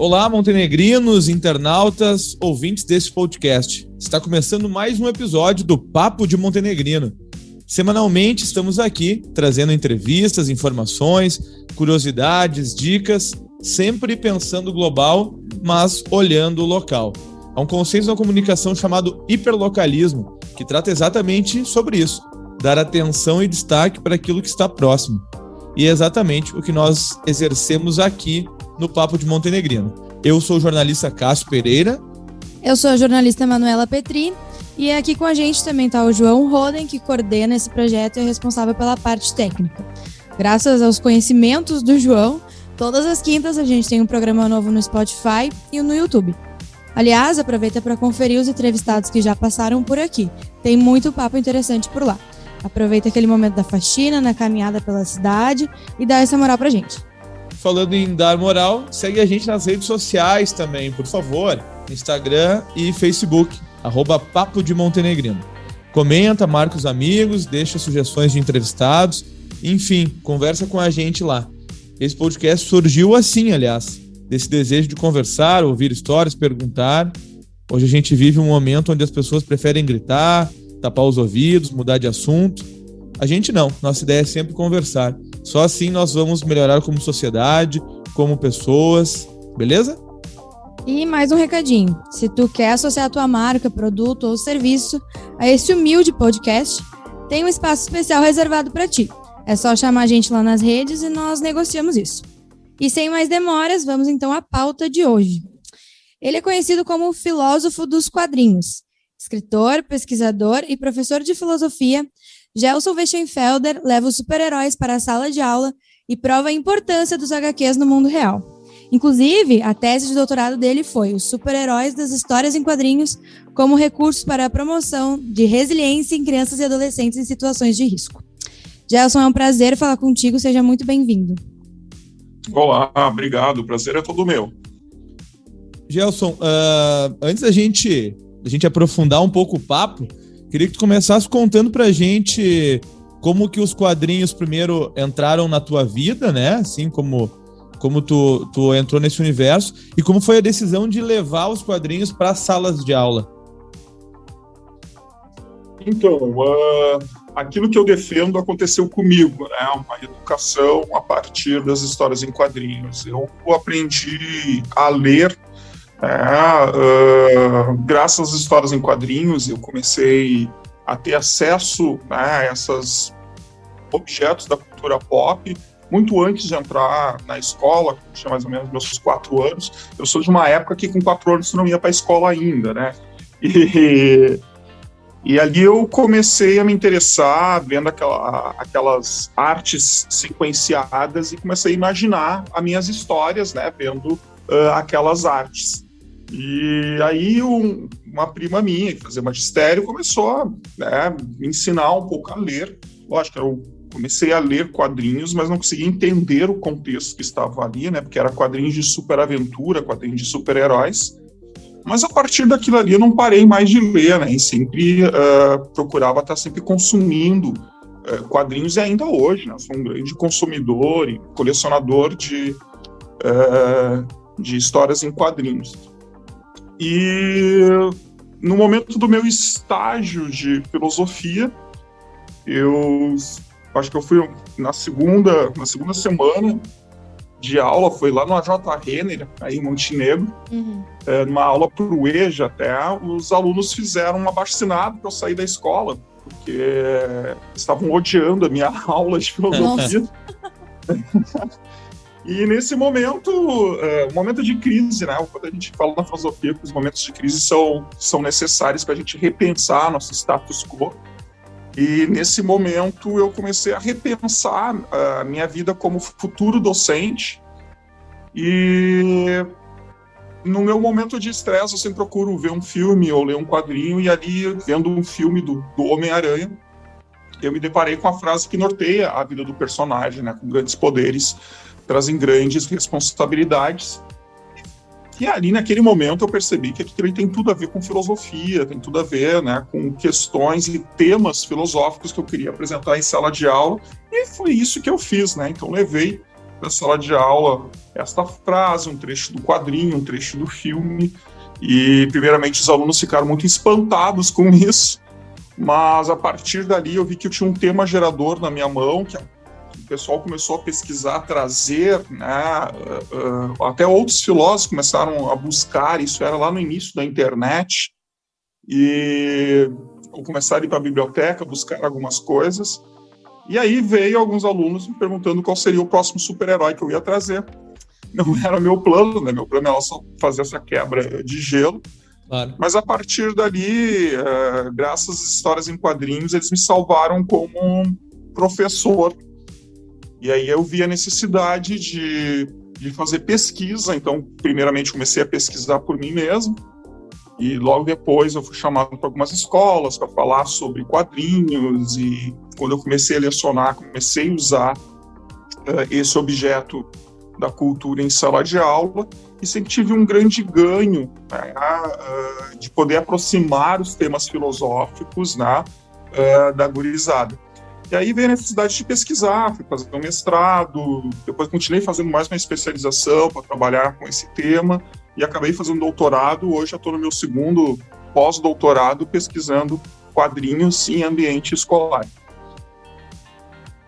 Olá, montenegrinos, internautas, ouvintes desse podcast. Está começando mais um episódio do Papo de Montenegrino. Semanalmente estamos aqui trazendo entrevistas, informações, curiosidades, dicas, sempre pensando global, mas olhando o local. Há um conceito da comunicação chamado hiperlocalismo, que trata exatamente sobre isso, dar atenção e destaque para aquilo que está próximo. E é exatamente o que nós exercemos aqui no Papo de Montenegrino. Eu sou o jornalista Cássio Pereira. Eu sou a jornalista Manuela Petri. E aqui com a gente também está o João Roden, que coordena esse projeto e é responsável pela parte técnica. Graças aos conhecimentos do João, todas as quintas a gente tem um programa novo no Spotify e no YouTube. Aliás, aproveita para conferir os entrevistados que já passaram por aqui. Tem muito papo interessante por lá. Aproveita aquele momento da faxina, na caminhada pela cidade e dá essa moral pra gente. Falando em dar moral, segue a gente nas redes sociais também, por favor. Instagram e Facebook, @Papo de Montenegrino. Comenta, marca os amigos, deixa sugestões de entrevistados, enfim, conversa com a gente lá. Esse podcast surgiu assim, aliás, desse desejo de conversar, ouvir histórias, perguntar. Hoje a gente vive um momento onde as pessoas preferem gritar, tapar os ouvidos, mudar de assunto. A gente não, nossa ideia é sempre conversar. Só assim nós vamos melhorar como sociedade, como pessoas, beleza? E mais um recadinho, se tu quer associar a tua marca, produto ou serviço a esse humilde podcast, tem um espaço especial reservado para ti. É só chamar a gente lá nas redes e nós negociamos isso. E sem mais demoras, vamos então à pauta de hoje. Ele é conhecido como o filósofo dos quadrinhos. Escritor, pesquisador e professor de filosofia, Gelson Westenfelder leva os super-heróis para a sala de aula e prova a importância dos HQs no mundo real. Inclusive, a tese de doutorado dele foi os super-heróis das histórias em quadrinhos como recurso para a promoção de resiliência em crianças e adolescentes em situações de risco. Gelson, é um prazer falar contigo, seja muito bem-vindo. Olá, obrigado, o prazer é todo meu. Gelson, antes da gente aprofundar um pouco o papo, queria que tu começasse contando pra gente como que os quadrinhos primeiro entraram na tua vida, né? Assim como tu entrou nesse universo e como foi a decisão de levar os quadrinhos para salas de aula. Então, aquilo que eu defendo aconteceu comigo, né? Uma educação a partir das histórias em quadrinhos. Eu aprendi a ler, graças às histórias em quadrinhos. Eu comecei a ter acesso, né, a esses objetos da cultura pop muito antes de entrar na escola. Tinha mais ou menos meus 4 anos. Eu sou de uma época que com 4 anos você não ia para a escola ainda, né? E ali eu comecei a me interessar, vendo aquelas artes sequenciadas, e comecei a imaginar as minhas histórias, né, vendo aquelas artes. E aí uma prima minha, que fazia magistério, começou a me ensinar um pouco a ler. Lógico, eu comecei a ler quadrinhos, mas não conseguia entender o contexto que estava ali, né, porque era quadrinhos de superaventura, quadrinhos de super-heróis. Mas a partir daquilo ali eu não parei mais de ler, né, e sempre procurava estar sempre consumindo quadrinhos, e ainda hoje, né, sou um grande consumidor e colecionador de histórias em quadrinhos. E no momento do meu estágio de filosofia, eu acho que eu fui na segunda semana de aula, foi lá no AJ Renner, aí em Montenegro, numa aula para o EJA até, os alunos fizeram um abaixo-assinado para eu sair da escola, porque estavam odiando a minha aula de filosofia. E nesse momento, momento de crise, né? Quando a gente fala na filosofia que os momentos de crise são necessários para a gente repensar nosso status quo. E nesse momento eu comecei a repensar a minha vida como futuro docente. E no meu momento de estresse eu sempre procuro ver um filme ou ler um quadrinho, e ali, vendo um filme do Homem-Aranha, eu me deparei com a frase que norteia a vida do personagem, né? Com grandes poderes trazem grandes responsabilidades. E ali, naquele momento, eu percebi que aquilo tem tudo a ver com filosofia, tem tudo a ver, né, com questões e temas filosóficos que eu queria apresentar em sala de aula, e foi isso que eu fiz, né? Então, levei da sala de aula esta frase, um trecho do quadrinho, um trecho do filme, e primeiramente os alunos ficaram muito espantados com isso, mas a partir dali eu vi que eu tinha um tema gerador na minha mão, que o pessoal começou a pesquisar, trazer, né, até outros filósofos começaram a buscar, isso era lá no início da internet, e eu comecei a ir para a biblioteca, buscar algumas coisas, e aí veio alguns alunos me perguntando qual seria o próximo super-herói que eu ia trazer. Não era meu plano, né? Meu plano era só fazer essa quebra de gelo. Claro. Mas a partir dali, graças às histórias em quadrinhos, eles me salvaram como um professor. E aí eu vi a necessidade de fazer pesquisa. Então, primeiramente, comecei a pesquisar por mim mesmo. E logo depois eu fui chamado para algumas escolas para falar sobre quadrinhos. E quando eu comecei a lecionar, comecei a usar esse objeto da cultura em sala de aula, e sempre tive um grande ganho, né, de poder aproximar os temas filosóficos, né, da gurizada. E aí veio a necessidade de pesquisar, fui fazer um mestrado, depois continuei fazendo mais uma especialização para trabalhar com esse tema, e acabei fazendo doutorado. Hoje eu estou no meu segundo pós-doutorado pesquisando quadrinhos em ambiente escolar.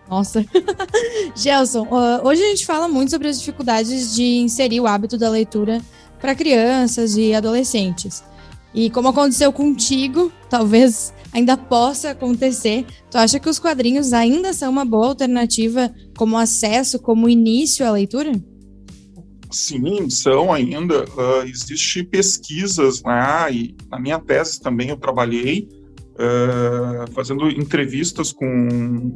Nossa. Gelson, hoje a gente fala muito sobre as dificuldades de inserir o hábito da leitura para crianças e adolescentes. E como aconteceu contigo, talvez ainda possa acontecer, tu acha que os quadrinhos ainda são uma boa alternativa como acesso, como início à leitura? Sim, são ainda. Existem pesquisas, né, e na minha tese também eu trabalhei fazendo entrevistas com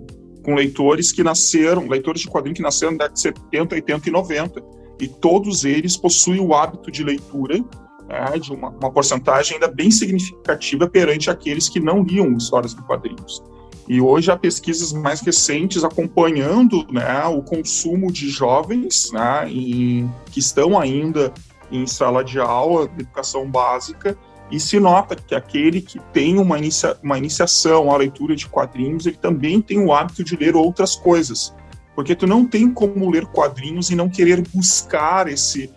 leitores que nasceram, leitores de quadrinhos que nasceram na década de 70, 80 e 90, e todos eles possuem o hábito de leitura, né, de uma porcentagem ainda bem significativa perante aqueles que não liam histórias de quadrinhos. E hoje há pesquisas mais recentes acompanhando, né, o consumo de jovens, né, que estão ainda em sala de aula, de educação básica, e se nota que aquele que tem uma iniciação à leitura de quadrinhos, ele também tem o hábito de ler outras coisas. Porque tu não tem como ler quadrinhos e não querer buscar esse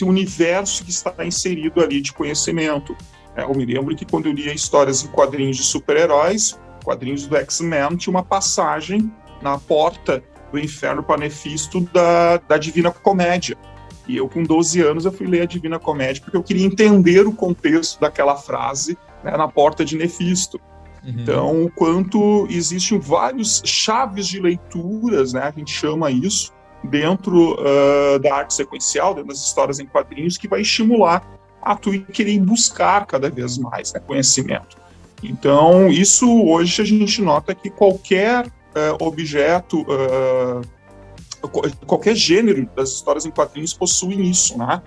universo que está inserido ali de conhecimento. Eu me lembro que quando eu lia histórias em quadrinhos de super-heróis, quadrinhos do X-Men, tinha uma passagem na porta do inferno para Nefisto da Divina Comédia. E eu, com 12 anos, eu fui ler a Divina Comédia porque eu queria entender o contexto daquela frase, né, na porta de Nefisto. Uhum. Então, o quanto existem vários chaves de leituras, né, a gente chama isso, dentro da arte sequencial, dentro das histórias em quadrinhos, que vai estimular a tu querer buscar cada vez mais, né, conhecimento. Então, isso hoje a gente nota que qualquer objeto, qualquer gênero das histórias em quadrinhos possuem isso, né?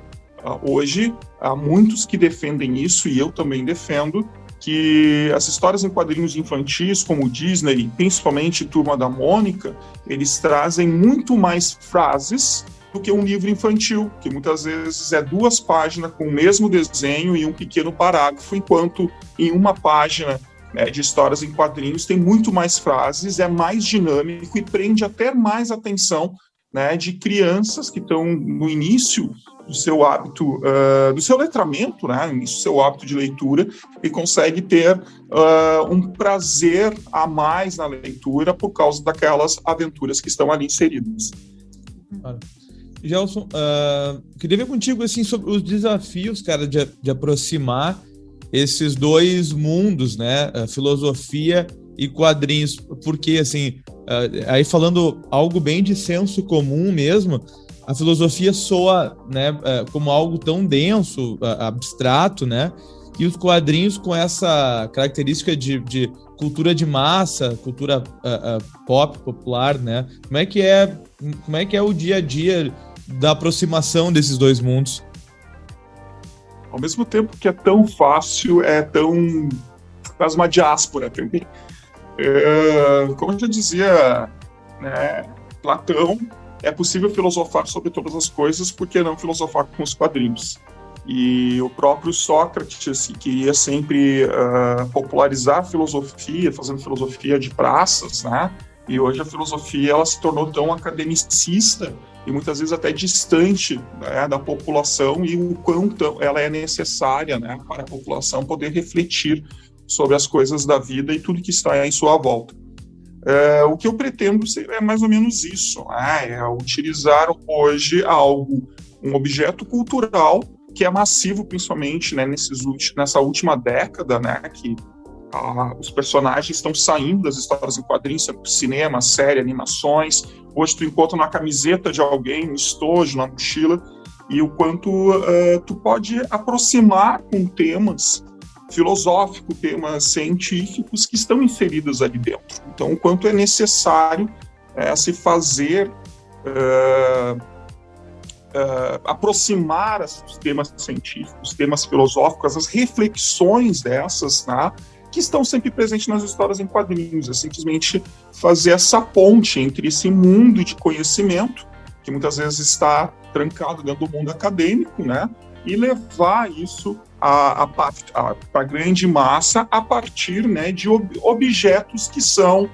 Hoje, há muitos que defendem isso, e eu também defendo, que as histórias em quadrinhos infantis, como Disney, principalmente Turma da Mônica, eles trazem muito mais frases do que um livro infantil, que muitas vezes é 2 páginas com o mesmo desenho e um pequeno parágrafo, enquanto em uma página de histórias em quadrinhos tem muito mais frases, é mais dinâmico e prende até mais atenção, né, de crianças que estão no início do seu hábito, do seu letramento, né, no início do seu hábito de leitura, e consegue ter um prazer a mais na leitura por causa daquelas aventuras que estão ali inseridas. Gelson, queria ver contigo assim, sobre os desafios, cara, de aproximar esses dois mundos, né, filosofia e quadrinhos, porque, assim, aí falando algo bem de senso comum mesmo, a filosofia soa, né, como algo tão denso, abstrato, né, e os quadrinhos com essa característica de cultura de massa, cultura pop, popular, né, como é que é o dia a dia da aproximação desses dois mundos? Ao mesmo tempo que é tão fácil, faz uma diáspora também. Como eu já dizia, né, Platão, é possível filosofar sobre todas as coisas, por que não filosofar com os quadrinhos? E o próprio Sócrates, que queria sempre popularizar a filosofia, fazendo filosofia de praças, né, E hoje a filosofia ela se tornou tão academicista e muitas vezes até distante, né, da população, e o quanto ela é necessária, né, para a população poder refletir sobre as coisas da vida e tudo que está em sua volta. O que eu pretendo é mais ou menos isso, né, é utilizar hoje um objeto cultural que é massivo, principalmente, né, nessa última década, né, que os personagens estão saindo das histórias em quadrinhos, cinema, série, animações. Hoje tu encontra na camiseta de alguém, no estojo, na mochila, e o quanto tu pode aproximar com temas filosóficos, temas científicos que estão inseridos ali dentro. Então, o quanto é necessário se fazer aproximar os temas científicos, os temas filosóficos, as reflexões dessas, né, que estão sempre presentes nas histórias em quadrinhos. É simplesmente fazer essa ponte entre esse mundo de conhecimento, que muitas vezes está trancado dentro do mundo acadêmico, né, e levar isso para a grande massa a partir, né, de objetos que são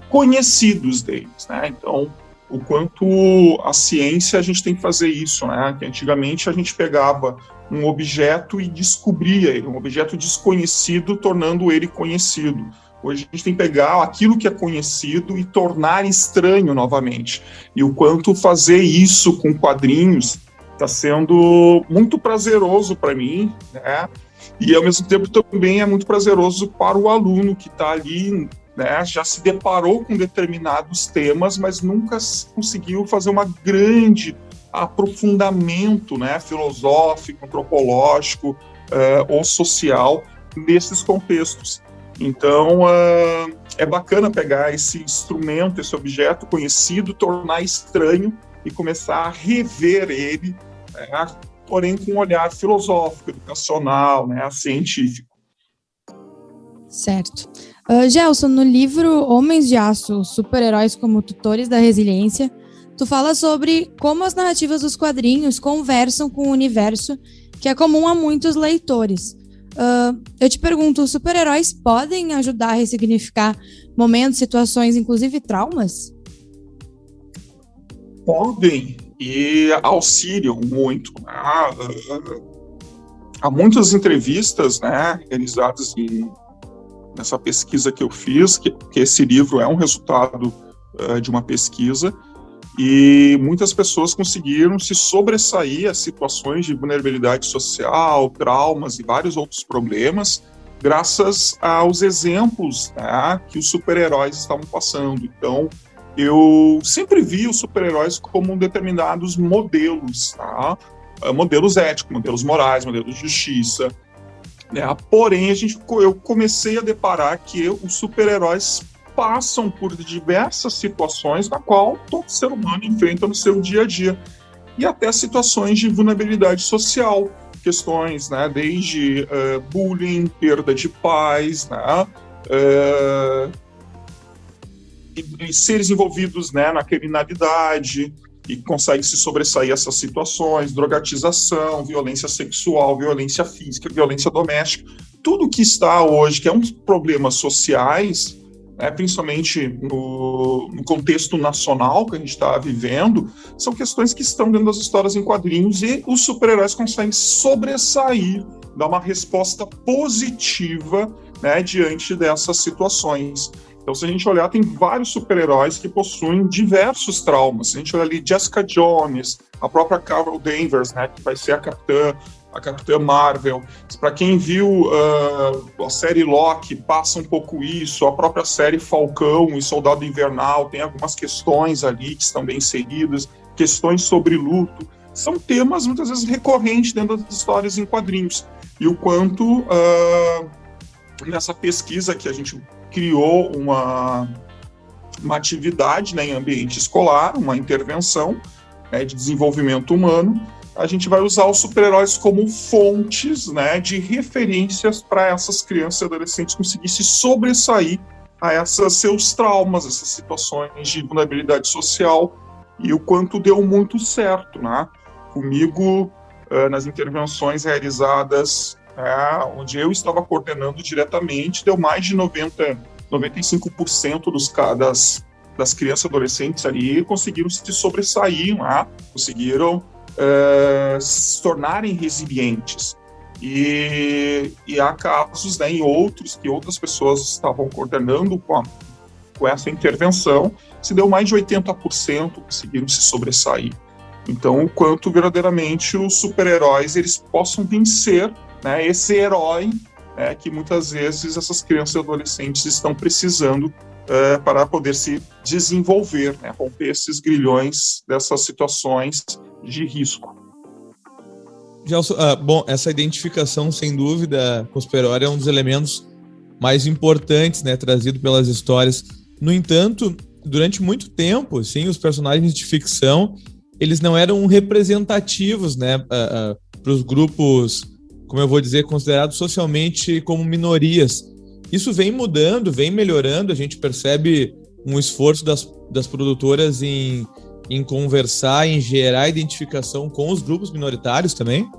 conhecidos deles, né? Então, o quanto a ciência a gente tem que fazer isso, né? Que antigamente a gente pegava um objeto e descobria ele, um objeto desconhecido, tornando ele conhecido. Hoje a gente tem que pegar aquilo que é conhecido e tornar estranho novamente. E o quanto fazer isso com quadrinhos está sendo muito prazeroso para mim, né? E ao mesmo tempo também é muito prazeroso para o aluno que está ali, né, já se deparou com determinados temas, mas nunca conseguiu fazer uma grande aprofundamento, né, filosófico, antropológico ou social nesses contextos. Então, é bacana pegar esse instrumento, esse objeto conhecido, tornar estranho e começar a rever ele, né, porém com um olhar filosófico, educacional, né, científico. Certo. Gelson, no livro Homens de Aço, super-heróis como tutores da resiliência, tu fala sobre como as narrativas dos quadrinhos conversam com o universo que é comum a muitos leitores. Eu te pergunto, os super-heróis podem ajudar a ressignificar momentos, situações, inclusive traumas? Podem e auxiliam muito. Há muitas entrevistas, né, realizadas nessa pesquisa que eu fiz, que esse livro é um resultado de uma pesquisa, e muitas pessoas conseguiram se sobressair a situações de vulnerabilidade social, traumas e vários outros problemas, graças aos exemplos, né, que os super-heróis estavam passando. Então, eu sempre vi os super-heróis como determinados modelos, tá? Modelos éticos, modelos morais, modelos de justiça. Porém, eu comecei a deparar que os super-heróis passam por diversas situações na qual todo ser humano enfrenta no seu dia a dia, e até situações de vulnerabilidade social, questões, né, desde bullying, perda de pais, né, e seres envolvidos, né, na criminalidade, e consegue se sobressair essas situações, drogatização, violência sexual, violência física, violência doméstica, tudo que está hoje, que é um problemas sociais, né, principalmente no contexto nacional que a gente está vivendo, são questões que estão dentro das histórias em quadrinhos, e os super-heróis conseguem sobressair, dar uma resposta positiva, né, diante dessas situações. Então, se a gente olhar, tem vários super-heróis que possuem diversos traumas. Se a gente olhar ali, Jessica Jones, a própria Carol Danvers, né, que vai ser a Capitã Marvel. Para quem viu a série Loki, passa um pouco isso. A própria série Falcão e Soldado Invernal tem algumas questões ali que estão bem inseridas, questões sobre luto. São temas, muitas vezes, recorrentes dentro das histórias em quadrinhos. E o quanto, nessa pesquisa que a gente criou uma atividade, né, em ambiente escolar, uma intervenção, né, de desenvolvimento humano, a gente vai usar os super-heróis como fontes, né, de referências para essas crianças e adolescentes conseguirem se sobressair a seus traumas, essas situações de vulnerabilidade social, e o quanto deu muito certo, né? Comigo, nas intervenções realizadas, onde eu estava coordenando diretamente, deu mais de 90 95% das crianças e adolescentes ali conseguiram se sobressair, né? Conseguiram se tornarem resilientes. E há casos, né, em outros, que outras pessoas estavam coordenando com essa intervenção, se deu mais de 80% conseguiram se sobressair. Então, o quanto verdadeiramente os super-heróis eles possam vencer, né, esse herói, né, que muitas vezes essas crianças e adolescentes estão precisando para poder se desenvolver, né, romper esses grilhões dessas situações de risco. Gelson, bom, essa identificação, sem dúvida, com o super-herói é um dos elementos mais importantes, né, trazido pelas histórias. No entanto, durante muito tempo, assim, os personagens de ficção, eles não eram representativos, né, para os grupos, como eu vou dizer, considerados socialmente como minorias. Isso vem mudando, vem melhorando, a gente percebe um esforço das produtoras em conversar, em gerar identificação com os grupos minoritários também?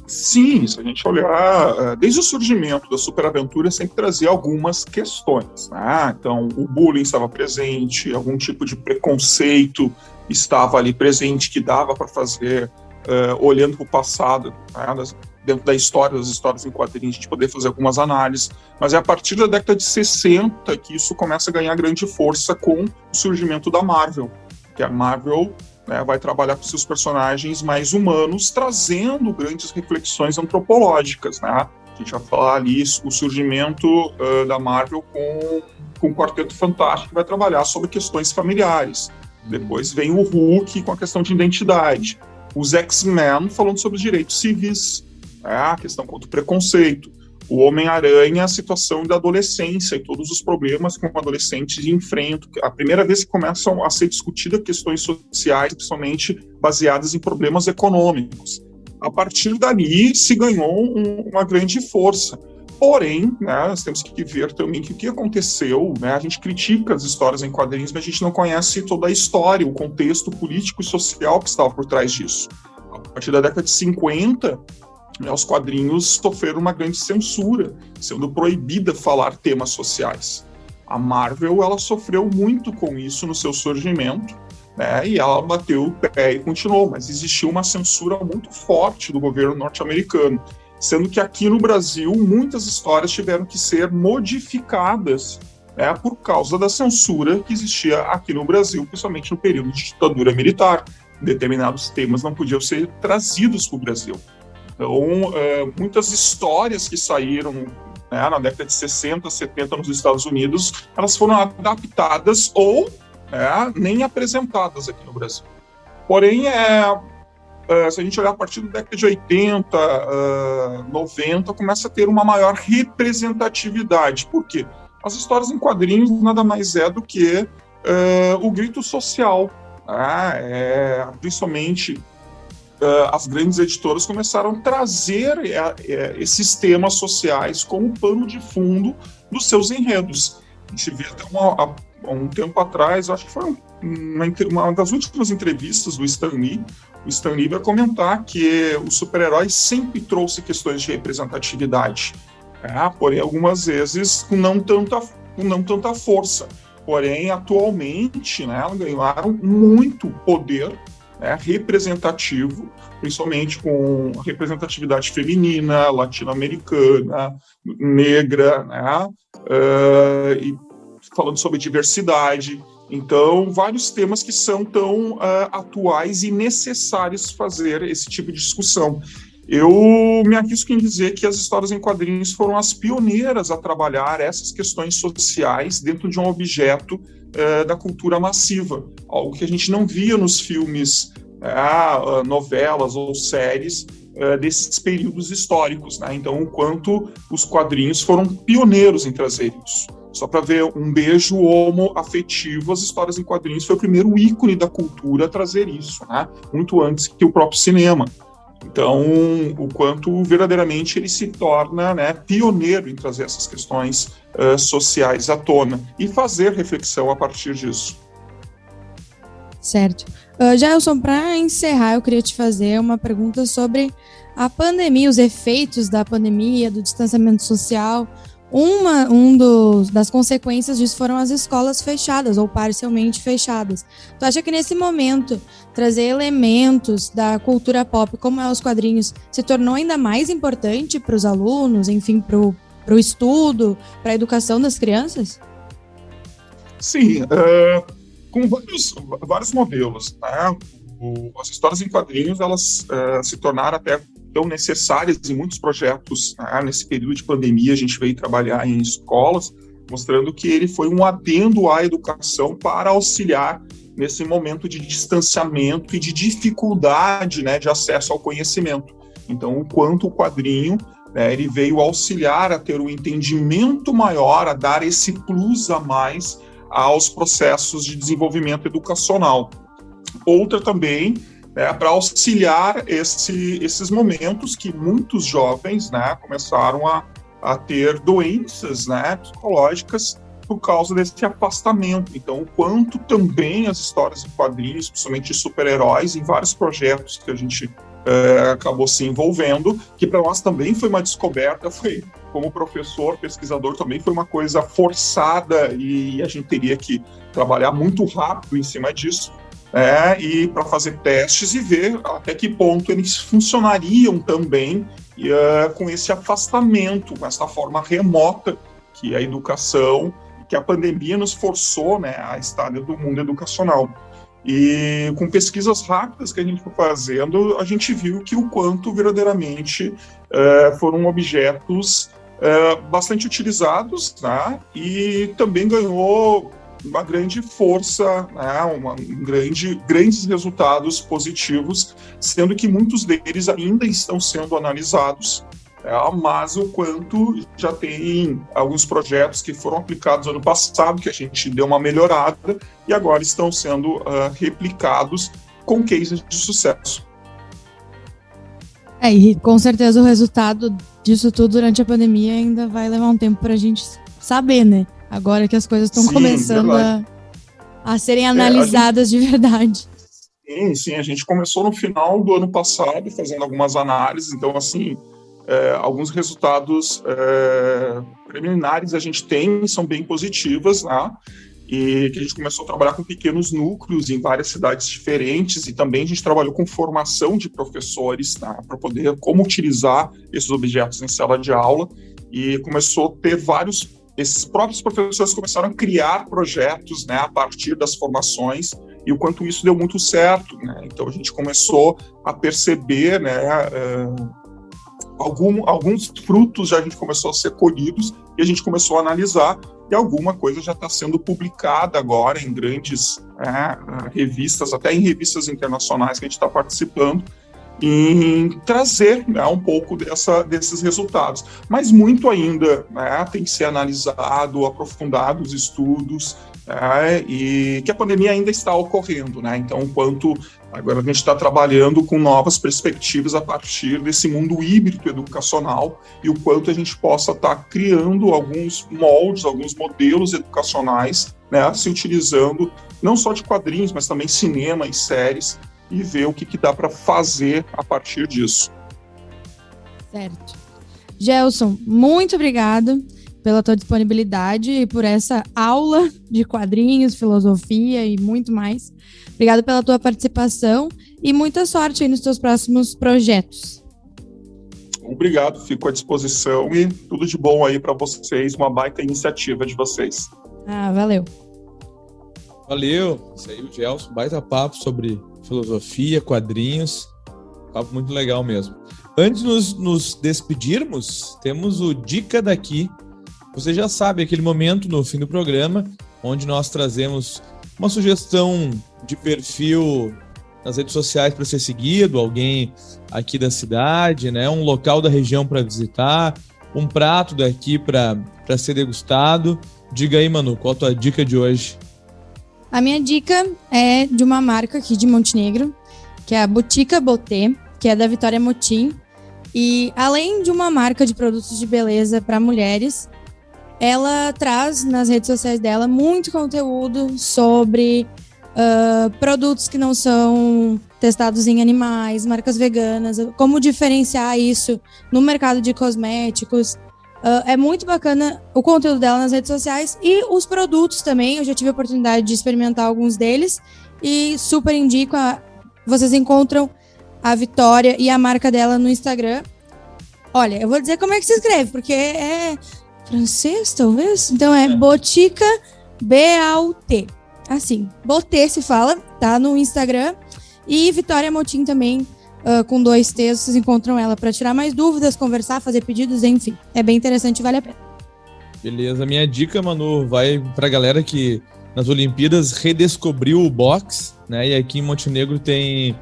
Sim, se a gente olhar, desde o surgimento da Superaventura sempre trazia algumas questões, né? Então, o bullying estava presente, algum tipo de preconceito estava ali presente que dava para fazer, olhando para o passado, né? Dentro da história, das histórias em quadrinhos, a gente poder fazer algumas análises, mas é a partir da década de 60 que isso começa a ganhar grande força com o surgimento da Marvel, que a Marvel, né, vai trabalhar com seus personagens mais humanos, trazendo grandes reflexões antropológicas, né? A gente vai falar ali o surgimento da Marvel com o Quarteto Fantástico, que vai trabalhar sobre questões familiares. Depois vem o Hulk com a questão de identidade. Os X-Men falando sobre os direitos civis, a questão contra o preconceito. O Homem-Aranha, a situação da adolescência e todos os problemas que um adolescente enfrenta. A primeira vez que começam a ser discutidas questões sociais, principalmente baseadas em problemas econômicos. A partir dali, se ganhou uma grande força. Porém, né, nós temos que ver também que o que aconteceu, né, a gente critica as histórias em quadrinhos, mas a gente não conhece toda a história, o contexto político e social que estava por trás disso. A partir da década de 50, os quadrinhos sofreram uma grande censura, sendo proibida falar temas sociais. A Marvel, ela sofreu muito com isso no seu surgimento, né, e ela bateu o pé e continuou, mas existiu uma censura muito forte do governo norte-americano, sendo que aqui no Brasil muitas histórias tiveram que ser modificadas, né, por causa da censura que existia aqui no Brasil, principalmente no período de ditadura militar. Determinados temas não podiam ser trazidos para o Brasil. Então, muitas histórias que saíram, né, na década de 60, 70 nos Estados Unidos, elas foram adaptadas ou nem apresentadas aqui no Brasil. Porém, se a gente olhar a partir da década de 80, 90, começa a ter uma maior representatividade. Por quê? As histórias em quadrinhos nada mais é do que o grito social. Principalmente as grandes editoras começaram a trazer esses temas sociais como pano de fundo dos seus enredos. A gente vê até um tempo atrás, acho que foi uma das últimas entrevistas do Stan Lee. O Stan Lee vai comentar que o super-herói sempre trouxe questões de representatividade, porém algumas vezes com não tanta força. Porém, atualmente, né, ganharam muito poder, né, representativo, principalmente com a representatividade feminina, latino-americana, negra, né, e falando sobre diversidade. Então, vários temas que são tão atuais e necessários fazer esse tipo de discussão. Eu me arrisco em dizer que as histórias em quadrinhos foram as pioneiras a trabalhar essas questões sociais dentro de um objeto da cultura massiva, algo que a gente não via nos filmes, novelas ou séries desses períodos históricos, né? Então, o quanto os quadrinhos foram pioneiros em trazer isso. Só para ver um beijo homoafetivo, as histórias em quadrinhos foi o primeiro ícone da cultura a trazer isso, né? Muito antes que o próprio cinema. Então, o quanto verdadeiramente ele se torna, né, pioneiro em trazer essas questões sociais à tona e fazer reflexão a partir disso. Certo. Gelson, para encerrar, eu queria te fazer uma pergunta sobre a pandemia, os efeitos da pandemia, do distanciamento social. das consequências disso foram as escolas fechadas ou parcialmente fechadas. Tu acha que nesse momento trazer elementos da cultura pop, como é os quadrinhos, se tornou ainda mais importante para os alunos, enfim, para o estudo, para a educação das crianças? Sim, com vários modelos, né? As histórias em quadrinhos, elas se tornaram até tão necessárias em muitos projetos, né? Nesse período de pandemia, a gente veio trabalhar em escolas, mostrando que ele foi um adendo à educação para auxiliar nesse momento de distanciamento e de dificuldade, né, de acesso ao conhecimento. Então, o quanto o quadrinho, né, ele veio auxiliar a ter um entendimento maior, a dar esse plus a mais aos processos de desenvolvimento educacional. Outra também, para auxiliar esses momentos que muitos jovens, né, começaram a ter doenças, né, psicológicas por causa desse afastamento. Então, o quanto também as histórias em quadrinhos, principalmente de super-heróis, em vários projetos que a gente acabou se envolvendo, que para nós também foi uma descoberta, foi, como professor, pesquisador, também foi uma coisa forçada e a gente teria que trabalhar muito rápido em cima disso, e para fazer testes e ver até que ponto eles funcionariam também com esse afastamento, com essa forma remota que a educação, que a pandemia nos forçou, né, a estar dentro do mundo educacional. E com pesquisas rápidas que a gente foi fazendo, a gente viu que o quanto verdadeiramente foram objetos bastante utilizados, né, e também ganhou uma grande força, né, grandes resultados positivos, sendo que muitos deles ainda estão sendo analisados, mas o quanto já tem alguns projetos que foram aplicados ano passado, que a gente deu uma melhorada, e agora estão sendo replicados com cases de sucesso. E com certeza o resultado disso tudo durante a pandemia ainda vai levar um tempo para a gente saber, né? Agora que as coisas estão começando a serem analisadas de verdade. Sim, a gente começou no final do ano passado fazendo algumas análises, então assim, alguns resultados preliminares a gente tem, são bem positivas, né? E que a gente começou a trabalhar com pequenos núcleos em várias cidades diferentes, e também a gente trabalhou com formação de professores, né, para poder como utilizar esses objetos em sala de aula, e começou a ter esses próprios professores começaram a criar projetos, né, a partir das formações, e o quanto isso deu muito certo, né? Então a gente começou a perceber, né, alguns frutos já a gente começou a ser colhidos, e a gente começou a analisar, e alguma coisa já está sendo publicada agora em grandes revistas, até em revistas internacionais que a gente está participando, em trazer, né, um pouco desses resultados. Mas muito ainda, né, tem que ser analisado, aprofundado os estudos, e que a pandemia ainda está ocorrendo, né? Então, enquanto agora a gente está trabalhando com novas perspectivas a partir desse mundo híbrido educacional, e o quanto a gente possa estar criando alguns moldes, alguns modelos educacionais, né, se utilizando não só de quadrinhos, mas também cinema e séries, e ver o que dá para fazer a partir disso. Certo. Gelson, muito obrigada pela tua disponibilidade e por essa aula de quadrinhos, filosofia e muito mais. Obrigada pela tua participação e muita sorte aí nos teus próximos projetos. Obrigado, fico à disposição e tudo de bom aí para vocês, uma baita iniciativa de vocês. Valeu. Valeu, isso aí o Gelson, baita papo sobre filosofia, quadrinhos, papo muito legal mesmo. Antes de nos despedirmos, temos o Dica Daqui. Você já sabe, aquele momento no fim do programa, onde nós trazemos uma sugestão de perfil nas redes sociais para ser seguido, alguém aqui da cidade, né? Um local da região para visitar, um prato daqui para ser degustado. Diga aí, Manu, qual a tua dica de hoje? A minha dica é de uma marca aqui de Montenegro, que é a Botica Botê, que é da Vitória Motim. E além de uma marca de produtos de beleza para mulheres, ela traz nas redes sociais dela muito conteúdo sobre produtos que não são testados em animais, marcas veganas, como diferenciar isso no mercado de cosméticos, É muito bacana o conteúdo dela nas redes sociais e os produtos também. Eu já tive a oportunidade de experimentar alguns deles e super indico. Vocês encontram a Vitória e a marca dela no Instagram. Olha, eu vou dizer como é que se escreve, porque é francês, talvez? Então é Botica B-A-U-T. Assim, Boté se fala, tá no Instagram. E Vitória Motim também, com 2 T's, vocês encontram ela para tirar mais dúvidas, conversar, fazer pedidos, enfim. É bem interessante e vale a pena. Beleza, minha dica, Manu, vai pra galera que nas Olimpíadas redescobriu o boxe, né? E aqui em Montenegro tem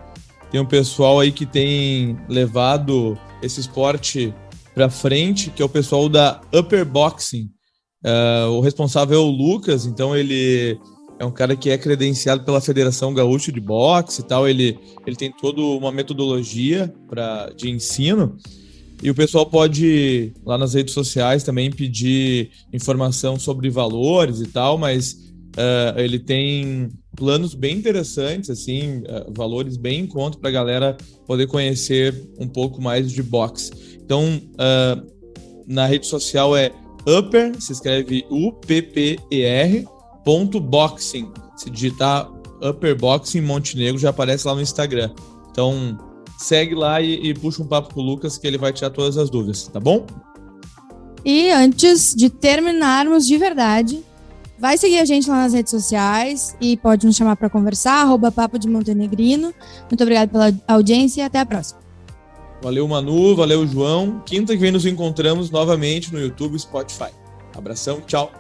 um pessoal aí que tem levado esse esporte pra frente, que é o pessoal da Upper Boxing. O responsável é o Lucas, então ele é um cara que é credenciado pela Federação Gaúcha de Boxe e tal. Ele tem toda uma metodologia de ensino. E o pessoal pode, lá nas redes sociais, também pedir informação sobre valores e tal, mas ele tem planos bem interessantes, assim, valores bem em conta para a galera poder conhecer um pouco mais de boxe. Então, na rede social é Upper, se escreve UPPER, .boxing. Se digitar Upper Boxing Montenegro, já aparece lá no Instagram. Então, segue lá e puxa um papo com o Lucas, que ele vai tirar todas as dúvidas, tá bom? E antes de terminarmos de verdade, vai seguir a gente lá nas redes sociais e pode nos chamar para conversar, @papo de Montenegrino. Muito obrigada pela audiência e até a próxima. Valeu, Manu, valeu, João. Quinta que vem nos encontramos novamente no YouTube e Spotify. Abração, tchau.